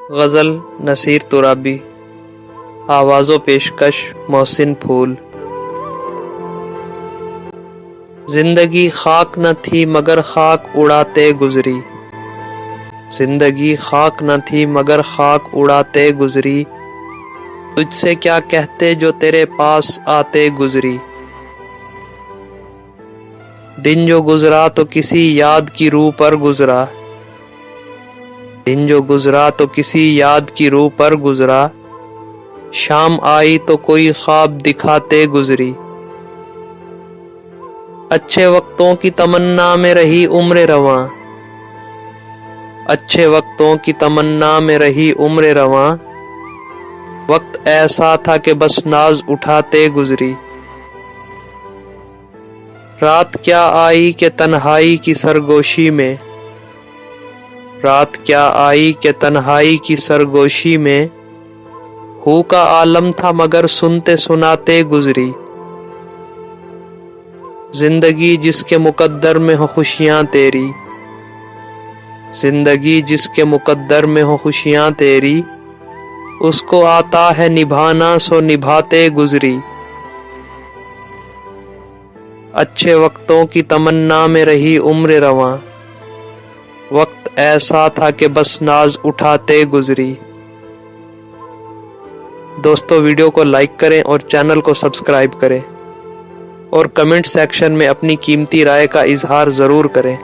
غزل نصیر ترابی، آواز و پیشکش محسن پھول۔ زندگی خاک نہ تھی مگر خاک اڑاتے گزری، زندگی خاک نہ تھی مگر خاک اڑاتے گزری، تجھ سے کیا کہتے جو تیرے پاس آتے گزری۔ دن جو گزرا تو کسی یاد کی روح پر گزرا، دن جو گزرا تو کسی یاد کی روح پر گزرا، شام آئی تو کوئی خواب دکھاتے گزری۔ اچھے وقتوں کی تمنا میں رہی عمر رواں، اچھے وقتوں کی تمنا میں رہی عمر رواں، وقت ایسا تھا کہ بس ناز اٹھاتے گزری۔ رات کیا آئی کہ تنہائی کی سرگوشی میں، رات کیا آئی کہ تنہائی کی سرگوشی میں، ہو کا عالم تھا مگر سنتے سناتے گزری۔ زندگی جس کے مقدر میں ہو خوشیاں تیری، زندگی جس کے مقدر میں ہو خوشیاں تیری، اس کو آتا ہے نبھانا سو نبھاتے گزری۔ اچھے وقتوں کی تمنا میں رہی عمر رواں، وقت ایسا تھا کہ بس ناز اٹھاتے گزری۔ دوستو ویڈیو کو لائک کریں اور چینل کو سبسکرائب کریں، اور کمنٹ سیکشن میں اپنی قیمتی رائے کا اظہار ضرور کریں۔